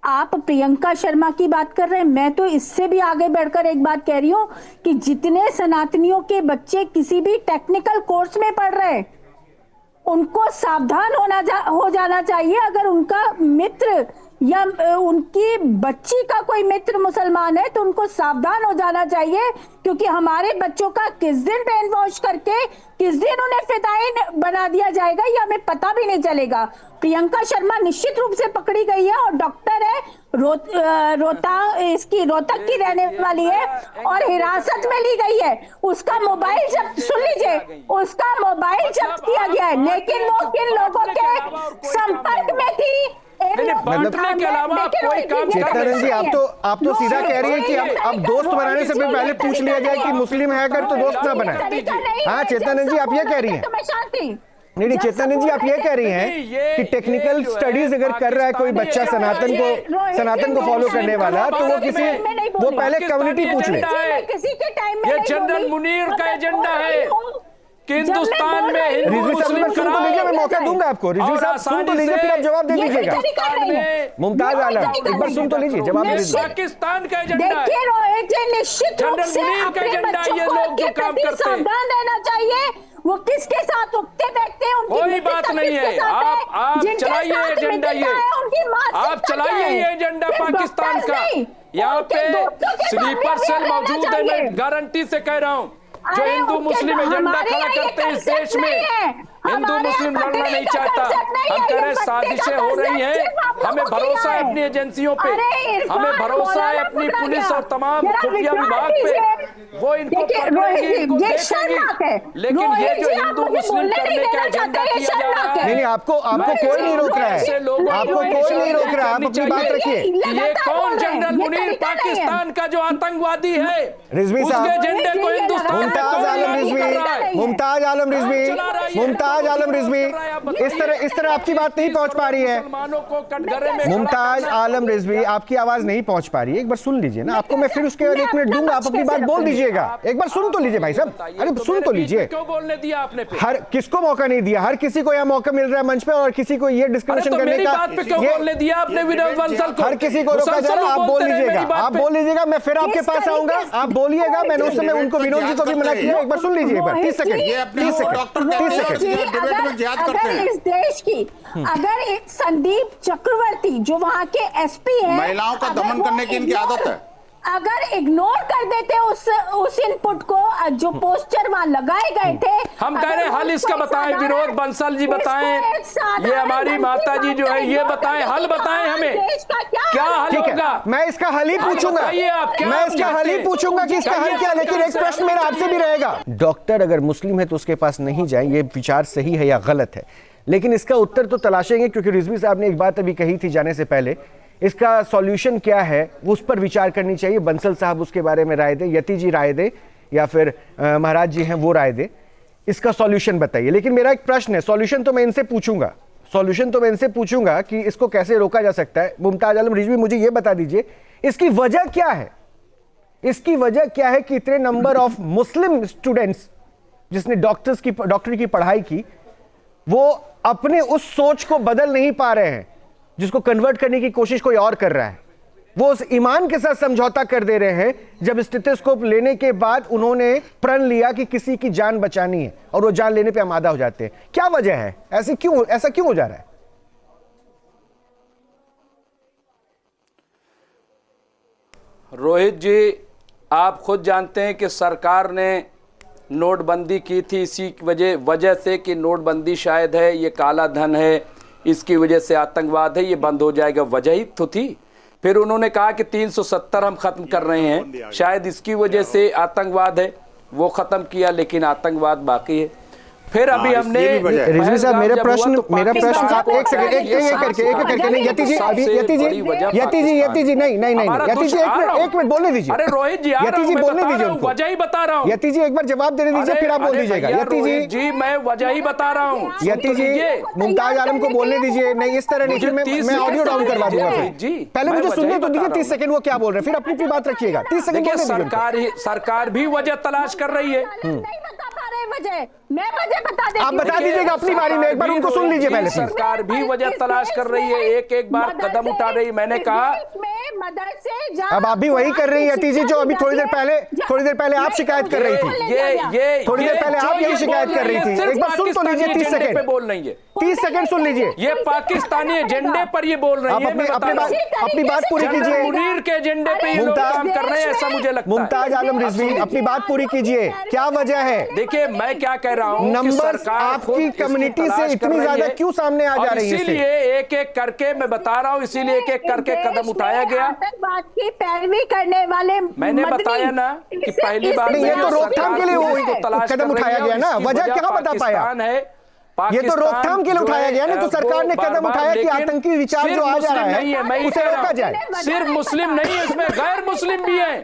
आप प्रियंका शर्मा की बात कर रहे हैं, मैं तो इससे भी आगे बढ़कर एक बात कह रही हूं कि जितने सनातनियों के बच्चे किसी भी टेक्निकल कोर्स में पढ़ रहे हैं, उनको सावधान हो जाना चाहिए। अगर उनका मित्र या उनकी बच्ची का कोई मित्र मुसलमान है तो उनको सावधान हो जाना चाहिए, क्योंकि हमारे बच्चों का किस दिन ब्रेन वॉश करके किस दिन उन्हें फिदायीन बना दिया जाएगा ये हमें पता भी नहीं चलेगा। प्रियंका शर्मा निश्चित रूप से पकड़ी गई है और डॉक्टर है, रोहतक की रहने वाली है और हिरासत में ली गई है। उसका मोबाइल जब्त, सुन लीजिए, उसका मोबाइल जब्त किया गया है, लेकिन वो किन लोगों के संपर्क में थी बांटने के अलावा कोई काम। चेतन जी, आप तो सीधा कह रही है कि अब दोस्त बनाने से भी पहले पूछ लिया जाए कि मुस्लिम है अगर तो दोस्त ना बनाए। हाँ चेतन जी, आप ये कह रही हैं। नहीं चेतन जी, आप ये कह रही हैं कि टेक्निकल स्टडीज अगर कर रहा है कोई बच्चा सनातन को फॉलो करने वाला, तो वो पहले कम्युनिटी पूछ ले। ये जनरल मुनीर का एजेंडा है कि हिंदुस्तान में रिजवी साहब सुन तो लीजिए, मैं मौका दूंगा आपको। रिजवी साहब सुन तो लीजिए, फिर आप जवाब दे दीजिएगा। मुमताज आलम एक बार सुन तो लीजिए, जवाब दे दीजिए। पाकिस्तान का एजेंडा है, देखिए रोहित जी, निश्चित रूप से अपने बच्चों को सावधान रहना चाहिए। वो किसके साथ उठते बैठते हैं, कोई बात नहीं है। आप चलाइए एजेंडा, ये आप चलाइए ये एजेंडा पाकिस्तान का। यहाँ पे स्लीपर सेल मौजूद है, मैं गारंटी से कह रहा हूँ। जो हिंदू मुस्लिम एजेंडा खड़ा करते हैं इस देश में, हिंदू मुस्लिम लड़ना नहीं चाहता। हम कह रहे हैं साजिशें हो रही हैं, हमें भरोसा है अपनी एजेंसियों पे, हमें भरोसा है अपनी पुलिस और तमाम खुफिया विभाग पे, वो इनको पकड़ेंगी, इनको देखेंगी। लेकिन ये जो हिंदू मुस्लिम करने का एजेंडा किया जा रहा है, नहीं आपको कोई नहीं रोक रहा है, आपको कोई नहीं रोक रहा है, आप अपनी बात रखिए। ये कौन जनरल मुनीर पाकिस्तान का जो आतंकवादी है, रिजवी साहब, उसके एजेंडे को हिंदुस्तान मुमताज आलम रिजवी इस तरह आपकी बात नहीं पहुंच पा रही है। मुमताज आलम रिजवी आपकी आवाज नहीं पहुंच पा रही है, एक बार सुन लीजिए ना। आपको मैं फिर उसके बाद 1 मिनट दूंगा, आप अपनी बात बोल दीजिएगा। एक बार सुन तो लीजिए भाई साहब, अरे सुन तो लीजिए। क्यों बोलने दिया आपने? हर किसको मौका नहीं दिया? हर किसी को यह मौका मिल रहा है मंच पे, और किसी को ये डिस्कशन करने का क्यों बोलने दिया आपने? विनोद बंसल को हर किसी को रोका जा रहा है। आप बोल लीजिएगा, मैं फिर आपके पास आऊंगा, आप बोलिएगा। मैंने उस समय उनको विनोद जी को भी मना किया। एक बार सुन लीजिए, एक बार 30 सेकंड। अगर इस देश की अगर संदीप चक्रवर्ती जो वहाँ के एसपी हैं, महिलाओं का दमन करने की इनकी आदत है, अगर इग्नोर कर देते उस इनपुट को जो पोस्टर वहां लगाए गए थे। हम कह रहे हैं हल इसका बताएं, विनोद बंसल जी बताएं, ये हमारी माता जी जो है ये बताएं, हल बताएं हमें, क्या हल होगा? मैं इसका हल ही पूछूंगा, मैं इसका हल ही पूछूंगा कि इसका हल क्या। लेकिन एक प्रश्न मेरा आपसे भी रहेगा, डॉक्टर अगर मुस्लिम है तो उसके पास नहीं जाए, ये विचार सही है या गलत है? लेकिन इसका उत्तर तो तलाशेंगे, क्योंकि रिजवी साहब ने एक बात अभी कही थी जाने से पहले। इसका सॉल्यूशन क्या है उस पर विचार करनी चाहिए। बंसल साहब उसके बारे में राय दे, यति जी राय दे, या फिर महाराज जी हैं वो राय दे। इसका सॉल्यूशन बताइए। लेकिन मेरा एक प्रश्न है, सॉल्यूशन तो मैं इनसे पूछूंगा कि इसको कैसे रोका जा सकता है। मुमताज आलम रिजवी, मुझे ये बता दीजिए इसकी वजह क्या है? इसकी वजह क्या है कि इतने नंबर ऑफ मुस्लिम स्टूडेंट्स जिसने डॉक्टरी की पढ़ाई की, वो अपने उस सोच को बदल नहीं पा रहे हैं जिसको कन्वर्ट करने की कोशिश कोई और कर रहा है। वो उस ईमान के साथ समझौता कर दे रहे हैं जब स्टेथोस्कोप लेने के बाद उन्होंने प्रण लिया कि किसी की जान बचानी है, और वो जान लेने पे आमादा हो जाते हैं। क्या वजह है? ऐसा क्यों हो जा रहा है? रोहित जी, आप खुद जानते हैं कि सरकार ने नोटबंदी की थी इसी वजह से कि नोटबंदी शायद है ये काला धन है, इसकी वजह से आतंकवाद है, ये बंद हो जाएगा, वजह ही तो थी। फिर उन्होंने कहा कि 370 हम खत्म कर रहे हैं, शायद इसकी वजह से आतंकवाद है, वो खत्म किया, लेकिन आतंकवाद बाकी है। फिर अभी हमने रिजवी साहब, मेरा प्रश्न आप एक सेकंड एक करके नहीं, यति जी नहीं, एक मिनट बोलने दीजिए। अरे रोहित जी, यति जी बोलने दीजिए उनको, वजह ही बता रहा हूँ। यति जी एक बार जवाब देने दीजिए, फिर आप बोल दीजिएगा। यति जी मैं वजह ही बता रहा हूँ। यति जी, मुमताज आलम को बोलने दीजिए। नहीं इस तरह नहीं, मैं ऑडियो डाउन करवा दूंगा। पहले मुझे सुनने तो दीजिए 30 सेकंड, वो क्या बोल रहे हैं, फिर अपनी बात रखिएगा। 30 सेकंड। सरकार भी वजह तलाश कर रही है। है वजह? मैं वजह बता देती आप बता दीजिएगा अपनी बारी में, एक बार उनको सुन लीजिए पहले। सरकार भी वजह तलाश कर रही है, एक एक बार कदम उठा रही है। मैंने कहा अब आप भी वही कर रही है तीजी, जो अभी थोड़ी देर पहले आप शिकायत कर रही थी। ये थोड़ी देर पहले आप यही शिकायत कर रही थी। एक बार सुन तो लीजिए, 30 सेकंड पे बोल रही है, 30 सेकंड सुन लीजिए। ये पाकिस्तानी एजेंडे पर ये बोल रही है। अपनी बात पूरी कीजिए। मुनीर के एजेंडे पे ये लोग काम कर रहे हैं, ऐसा मुझे लगता है। मुमताज आलम रिजवी, अपनी बात पूरी कीजिए, क्या वजह है? देखिए मैं क्या कह रहा हूँ, नंबर्स आपकी कम्युनिटी से इतनी ज्यादा क्यों सामने आ जा रही है? इसीलिए एक एक करके मैं बता रहा हूँ, इसीलिए एक एक करके कदम उठाया गया। आतंकवाद की पैरवी करने वाले मैंने बताया ना कि पहली बार ये तो रोकथाम के लिए कदम उठाया गया ना, वजह क्या बता पाया? ये तो रोकथाम के लिए उठाया गया ना, तो सरकार ने कदम उठाया कि आतंकी विचार जो आ जा रहा है उसे रोका जाए। सिर्फ मुस्लिम नहीं है, इसमें गैर मुस्लिम भी है।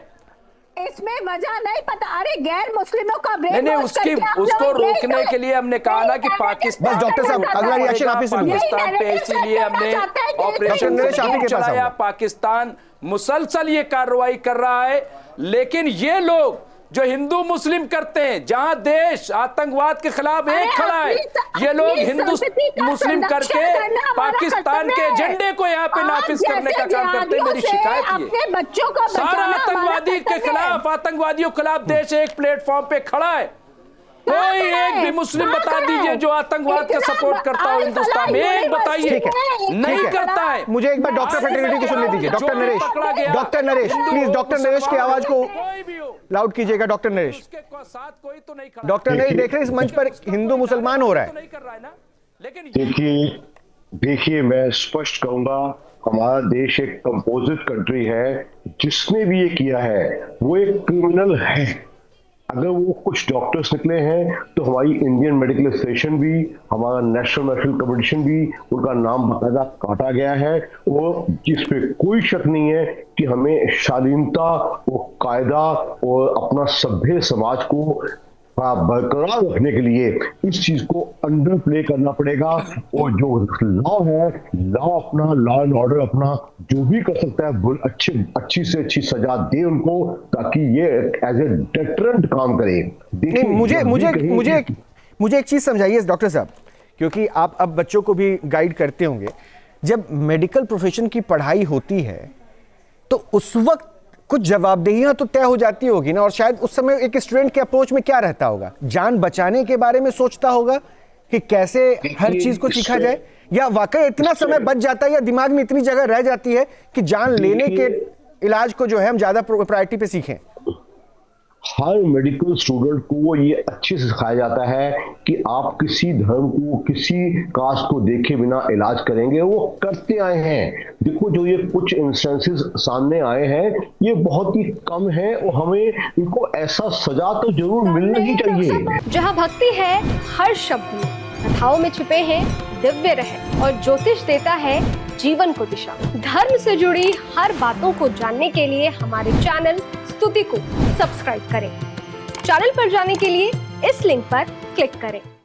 इसमें वजह नहीं पता। अरे गैर मुस्लिमों का नहीं, उसको रोकने के लिए हमने कहा ना कि पाकिस्तान। बस डॉक्टर साहब अगला रिएक्शन आप ही सुनिए। पाकिस्तान पे इसीलिए हमने ऑपरेशन चलाया। पाकिस्तान मुसलसल ये कार्रवाई कर रहा है, लेकिन ये लोग जो हिंदू मुस्लिम करते हैं, जहां देश आतंकवाद के खिलाफ एक खड़ा है, ये लोग हिंदू मुस्लिम करके पाकिस्तान के एजेंडे को यहाँ पे नाफिज करने का काम करते हैं। मेरी शिकायत ये, सारा आतंकवादी के खिलाफ, आतंकवादियों के खिलाफ देश एक प्लेटफॉर्म पे खड़ा है। कोई एक भी मुस्लिम बता दीजिए जो आतंकवाद का सपोर्ट करता हो हिंदुस्तान में, एक बताइए। नहीं करता है। मुझे एक बार डॉक्टर फ्रेटर्निटी को सुनने दीजिए। Doctor Naresh please, doctor Naresh की आवाज को लाउड कीजिएगा। डॉक्टर नरेश, डॉक्टर नरेश देख रहे हैं इस मंच पर हिंदू मुसलमान हो रहा है। देखिए मैं स्पष्ट कहूंगा, हमारा देश एक कंपोजिट कंट्री है। जिसने भी ये किया है वो एक क्रिमिनल है। अगर वो कुछ डॉक्टर्स निकले हैं तो हमारी इंडियन मेडिकल एसोसिएशन भी, हमारा नेशनल मेडिकल कमीशन भी, उनका नाम बाकायदा काटा गया है। और जिस पे कोई शक नहीं है कि हमें शालीनता और कायदा और अपना सभ्य समाज को बरकरार रखने के लिए इस चीज को अंडर प्ले करना पड़ेगा। और जो लॉ है, लॉ अपना, लॉ एंड ऑर्डर अपना जो भी कर सकता है अच्छी से अच्छी सजा दे उनको, ताकि ये एज ए डेटरेंट काम करे। मुझे एक चीज समझाइए डॉक्टर साहब, क्योंकि आप अब बच्चों को भी गाइड करते होंगे। जब मेडिकल प्रोफेशन की पढ़ाई होती है तो उस वक्त कुछ जवाबदेहियां तो तय हो जाती होगी ना, और शायद उस समय एक स्टूडेंट के अप्रोच में क्या रहता होगा? जान बचाने के बारे में सोचता होगा कि कैसे हर चीज को सीखा जाए, या वाकई इतना समय बच जाता है या दिमाग में इतनी जगह रह जाती है कि जान लेने के इलाज को जो है हम ज्यादा प्रायोरिटी पे सीखें? हर मेडिकल स्टूडेंट को ये अच्छे से सिखाया जाता है कि आप किसी धर्म को, किसी कास्ट को देखे बिना इलाज करेंगे। वो करते आए हैं। देखो जो ये कुछ इंस्टेंसेस सामने आए हैं ये बहुत ही कम है, और हमें इनको ऐसा सजा तो जरूर मिलना ही चाहिए। जहाँ भक्ति है हर शब्द में, कथाओं में छुपे हैं दिव्य रहस्य, और ज्योतिष देता है जीवन को दिशा। धर्म से जुड़ी हर बातों को जानने के लिए हमारे चैनल स्तुति को सब्सक्राइब करें। चैनल पर जाने के लिए इस लिंक पर क्लिक करें।